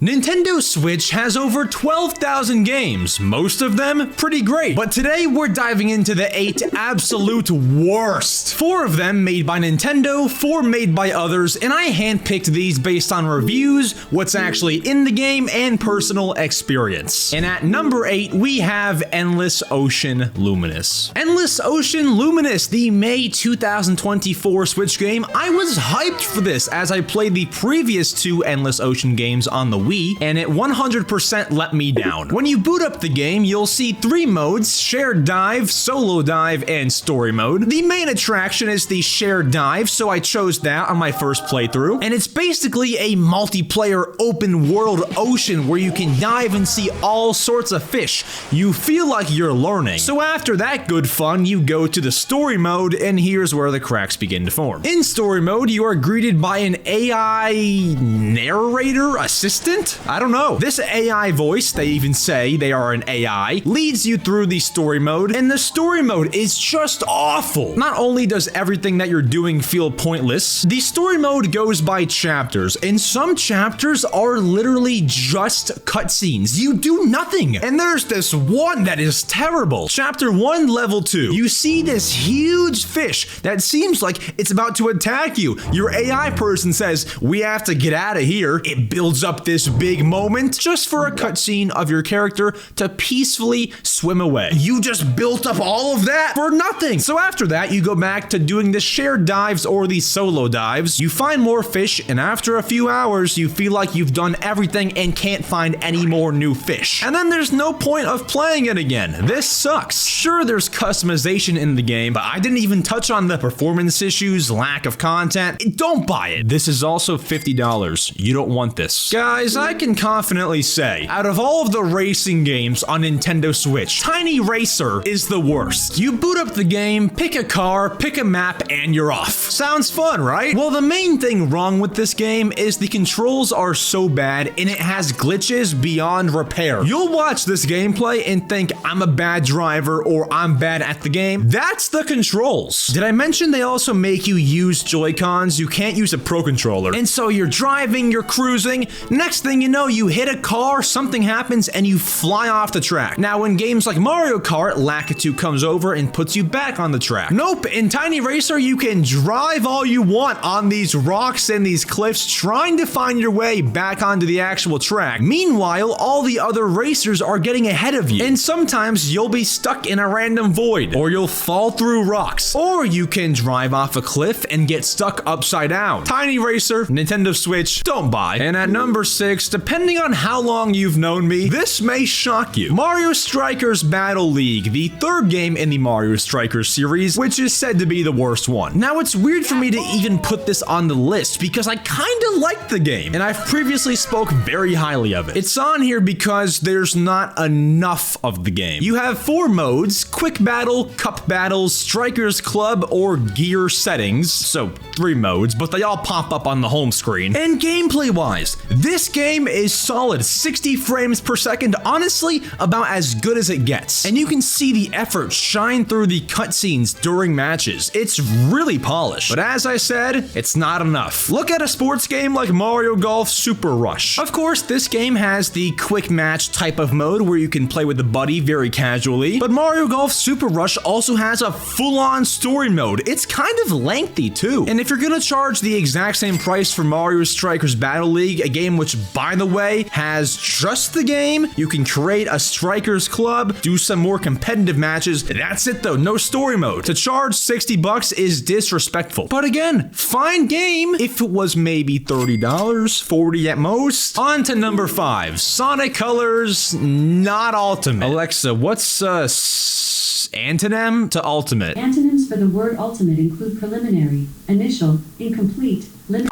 Nintendo Switch has over 12,000 games, most of them pretty great. But today we're diving into the 8 absolute worst. 4 of them made by Nintendo, 4 made by others, and I handpicked these based on reviews, what's actually in the game, and personal experience. And at number 8, we have Endless Ocean Luminous. Endless Ocean Luminous, the May 2024 Switch game. I was hyped for this as I played the previous 2 Endless Ocean games on the Wii, and it 100% let me down. When you boot up the game, you'll see 3 modes: shared dive, solo dive, and story mode. The main attraction is the shared dive, so I chose that on my first playthrough, and it's basically a multiplayer open world ocean where you can dive and see all sorts of fish. You feel like you're learning. So after that good fun, you go to the story mode, and here's where the cracks begin to form. In story mode, you are greeted by an AI narrator assistant? I don't know. This AI voice, they even say they are an AI, leads you through the story mode, and the story mode is just awful. Not only does everything that you're doing feel pointless, the story mode goes by chapters, and some chapters are literally just cutscenes. You do nothing. And there's this one that is terrible. Chapter 1, level 2. You see this huge fish that seems like it's about to attack you. Your AI person says, "We have to get out of here." It builds up this big moment just for a cutscene of your character to peacefully swim away. You just built up all of that for nothing. So after that, you go back to doing the shared dives or the solo dives. You find more fish, and after a few hours, you feel like you've done everything and can't find any more new fish. And then there's no point of playing it again. This sucks. Sure, there's customization in the game, but I didn't even touch on the performance issues, lack of content. Don't buy it. This is also $50. You don't want this. Guys, I can confidently say, out of all of the racing games on Nintendo Switch, Tiny Racer is the worst. You boot up the game, pick a car, pick a map, and you're off. Sounds fun, right? Well, the main thing wrong with this game is the controls are so bad and it has glitches beyond repair. You'll watch this gameplay and think, I'm a bad driver or I'm bad at the game. That's the controls. Did I mention they also make you use Joy-Cons? You can't use a Pro Controller. And so you're driving, you're cruising, next thing you know, you hit a car, something happens, and you fly off the track. Now, in games like Mario Kart, Lakitu comes over and puts you back on the track. Nope, in Tiny Racer, you can drive all you want on these rocks and these cliffs, trying to find your way back onto the actual track. Meanwhile, all the other racers are getting ahead of you, and sometimes you'll be stuck in a random void, or you'll fall through rocks, or you can drive off a cliff and get stuck upside down. Tiny Racer, Nintendo Switch, don't buy. And at number 6, depending on how long you've known me, this may shock you. Mario Strikers Battle League, the 3rd game in the Mario Strikers series, which is said to be the worst one. Now, it's weird for me to even put this on the list because I kinda like the game, and I've previously spoke very highly of it. It's on here because there's not enough of the game. You have 4 modes: Quick Battle, Cup Battles, Strikers Club, or Gear Settings. So 3 modes, but they all pop up on the home screen. And gameplay-wise, this game is solid. 60 frames per second, honestly, about as good as it gets. And you can see the effort shine through the cutscenes during matches. It's really polished. But as I said, it's not enough. Look at a sports game like Mario Golf Super Rush. Of course, this game has the quick match type of mode where you can play with a buddy very casually, but Mario Golf Super Rush also has a full-on story mode. It's kind of lengthy too. And if you're gonna charge the exact same price for Mario Strikers Battle League, a game which, by the way, has just the game, you can create a Strikers Club, do some more competitive matches. That's it though, no story mode. To charge $60 is disrespectful. But again, fine game if it was maybe $30, $40 at most. On to number 5, Sonic Colors Not Ultimate. Alexa, what's antonym to ultimate? Antonyms for the word ultimate include preliminary, initial, incomplete, limited.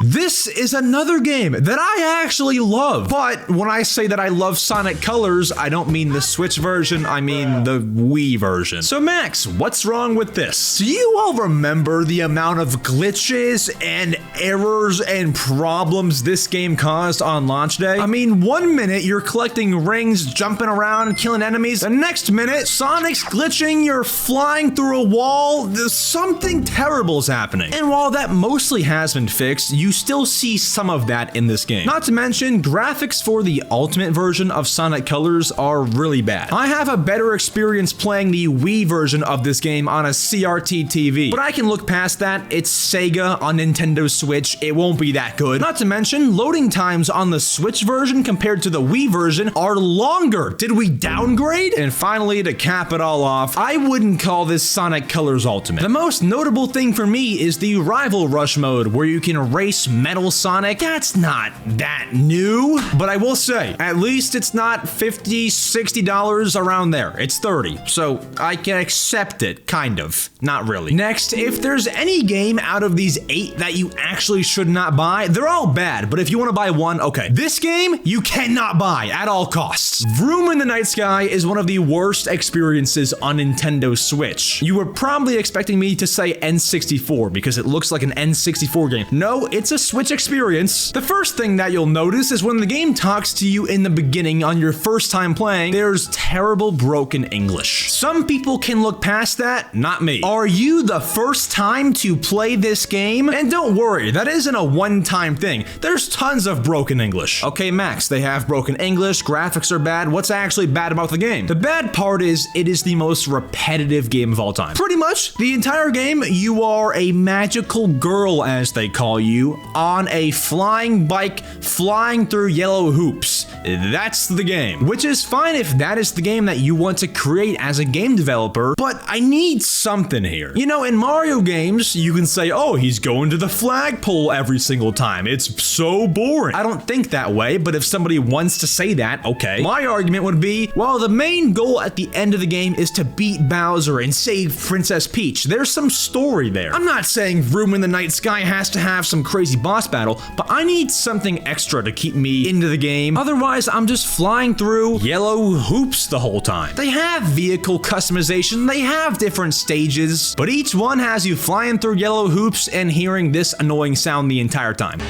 This is another game that I actually love. But when I say that I love Sonic Colors, I don't mean the Switch version, I mean the Wii version. So Max, what's wrong with this? Do you all remember the amount of glitches and errors and problems this game caused on launch day? I mean, 1 minute you're collecting rings, jumping around, killing enemies. The next minute, Sonic's glitching, you're flying through a wall. Something terrible's happening. And while that mostly has been fixed, you you still see some of that in this game. Not to mention, graphics for the Ultimate version of Sonic Colors are really bad. I have a better experience playing the Wii version of this game on a CRT TV, but I can look past that. It's Sega on Nintendo Switch. It won't be that good. Not to mention, loading times on the Switch version compared to the Wii version are longer. Did we downgrade? And finally, to cap it all off, I wouldn't call this Sonic Colors Ultimate. The most notable thing for me is the Rival Rush mode, where you can race Metal Sonic. That's not that new, but I will say, at least it's not $50, $60 around there. It's $30, so I can accept it, kind of. Not really. Next, if there's any game out of these 8 that you actually should not buy, they're all bad, but if you want to buy one, okay. This game, you cannot buy at all costs. Vroom in the Night Sky is one of the worst experiences on Nintendo Switch. You were probably expecting me to say N64 because it looks like an N64 game. No, it's a Switch experience. The first thing that you'll notice is when the game talks to you in the beginning on your first time playing, there's terrible broken English. Some people can look past that, not me. Are you the first time to play this game? And don't worry, that isn't a one-time thing. There's tons of broken English. Okay, Max, they have broken English, graphics are bad. What's actually bad about the game? The bad part is it is the most repetitive game of all time. Pretty much the entire game, you are a magical girl, as they call you, on a flying bike flying through yellow hoops. That's the game. Which is fine if that is the game that you want to create as a game developer, but I need something here. You know, in Mario games, you can say, oh, he's going to the flagpole every single time. It's so boring. I don't think that way, but if somebody wants to say that, okay. My argument would be, well, the main goal at the end of the game is to beat Bowser and save Princess Peach. There's some story there. I'm not saying Vroom in the Night Sky has to have some crazy boss battle, but I need something extra to keep me into the game. Otherwise, I'm just flying through yellow hoops the whole time. They have vehicle customization, they have different stages, but each one has you flying through yellow hoops and hearing this annoying sound the entire time.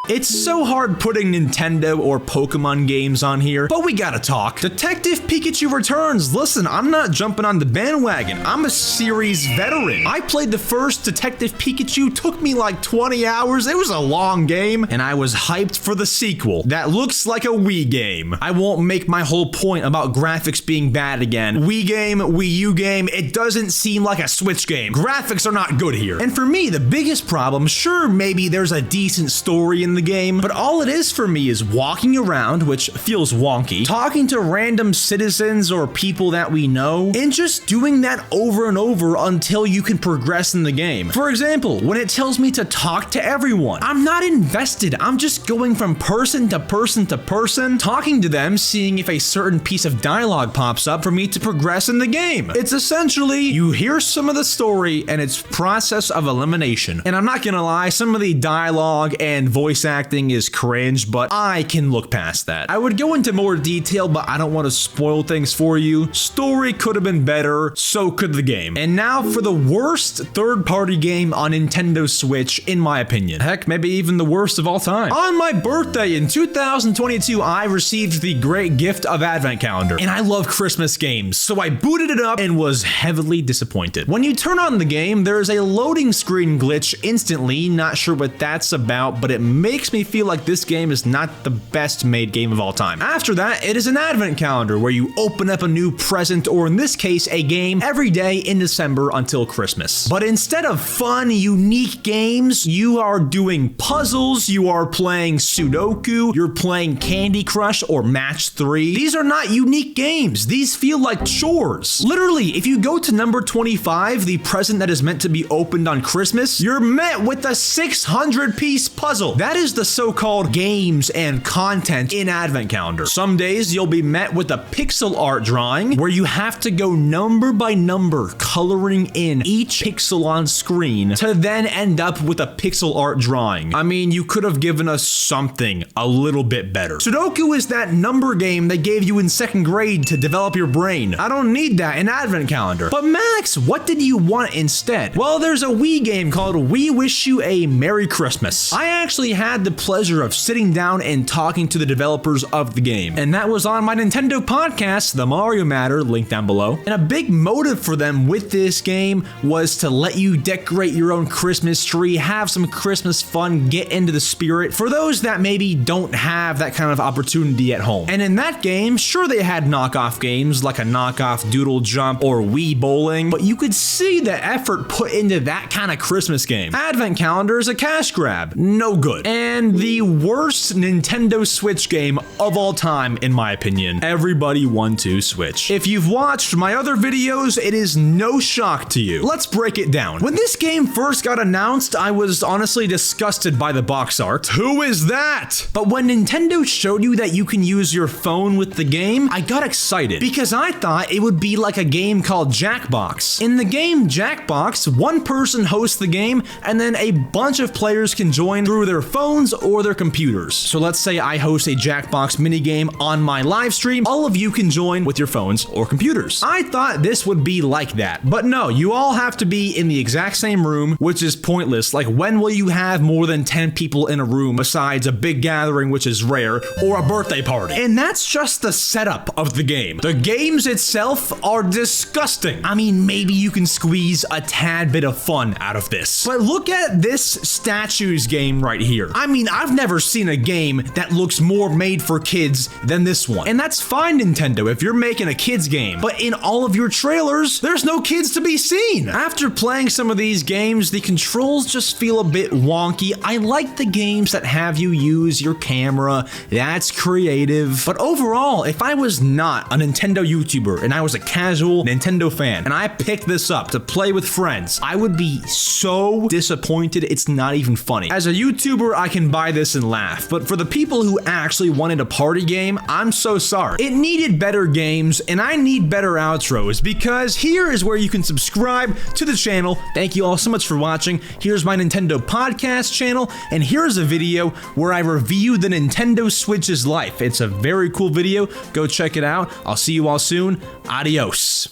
It's so hard putting Nintendo or Pokemon games on here, but we gotta talk. Detective Pikachu Returns. Listen, I'm not jumping on the bandwagon. I'm a series veteran. I played the first Detective Pikachu, took me like 20 hours. It was a long game, and I was hyped for the sequel. That looks like a Wii game. I won't make my whole point about graphics being bad again. Wii game, Wii U game, it doesn't seem like a Switch game. Graphics are not good here. And for me, the biggest problem, sure, maybe there's a decent story in the game, but all it is for me is walking around, which feels wonky, talking to random citizens or people that we know, and just doing that over and over until you can progress in the game. For example, when it tells me to talk to everyone, I'm not invested. I'm just going from person to person to person, talking to them, seeing if a certain piece of dialogue pops up for me to progress in the game. It's essentially, you hear some of the story and it's process of elimination. And I'm not gonna lie, some of the dialogue and voice acting is cringe, but I can look past that. I would go into more detail, but I don't want to spoil things for you. Story could have been better, so could the game. And now for the worst third-party game on Nintendo Switch, in my opinion. Heck, maybe even the worst of all time. On my birthday in 2022, I received the great gift of Advent Calendar, and I love Christmas games, so I booted it up and was heavily disappointed. When you turn on the game, there's a loading screen glitch instantly, not sure what that's about, but it makes me feel like this game is not the best made game of all time. After that, it is an Advent Calendar where you open up a new present, or in this case, a game every day in December until Christmas. But instead of fun, unique games, you are doing puzzles, you are playing Sudoku, you're playing Candy Crush or Match 3. These are not unique games. These feel like chores. Literally, if you go to number 25, the present that is meant to be opened on Christmas, you're met with a 600-piece puzzle. That is the so-called games and content in Advent Calendar. Some days you'll be met with a pixel art drawing where you have to go number by number coloring in each pixel on screen to then end up with a pixel art drawing. I mean, you could have given us something a little bit better. Sudoku is that number game they gave you in second grade to develop your brain. I don't need that in Advent Calendar. But Max, what did you want instead? Well, there's a Wii game called We Wish You a Merry Christmas. I actually have had the pleasure of sitting down and talking to the developers of the game. And that was on my Nintendo podcast, The Mario Matter, link down below. And a big motive for them with this game was to let you decorate your own Christmas tree, have some Christmas fun, get into the spirit for those that maybe don't have that kind of opportunity at home. And in that game, sure, they had knockoff games like a knockoff Doodle Jump or Wii Bowling, but you could see the effort put into that kind of Christmas game. Advent Calendar is a cash grab, no good. And the worst Nintendo Switch game of all time, in my opinion, Everybody 1-2 Switch. If you've watched my other videos, it is no shock to you. Let's break it down. When this game first got announced, I was honestly disgusted by the box art. Who is that? But when Nintendo showed you that you can use your phone with the game, I got excited because I thought it would be like a game called Jackbox. In the game Jackbox, one person hosts the game and then a bunch of players can join through their phones or their computers. So let's say I host a Jackbox minigame on my live stream, all of you can join with your phones or computers. I thought this would be like that, but no, you all have to be in the exact same room, which is pointless. Like, when will you have more than 10 people in a room besides a big gathering, which is rare, or a birthday party? And that's just the setup of the game. The games itself are disgusting. I mean, maybe you can squeeze a tad bit of fun out of this. But look at this statues game right here. I mean, I've never seen a game that looks more made for kids than this one. And that's fine, Nintendo, if you're making a kids game. But in all of your trailers, there's no kids to be seen. After playing some of these games, the controls just feel a bit wonky. I like the games that have you use your camera. That's creative. But overall, if I was not a Nintendo YouTuber and I was a casual Nintendo fan and I picked this up to play with friends, I would be so disappointed it's not even funny. As a YouTuber, I can buy this and laugh, but for the people who actually wanted a party game, I'm so sorry. It needed better games and I need better outros, because here is where you can subscribe to the channel. Thank you all so much for watching. Here's my Nintendo podcast channel, and here's a video where I review the Nintendo Switch's life. It's a very cool video. Go check it out. I'll see you all soon. Adios.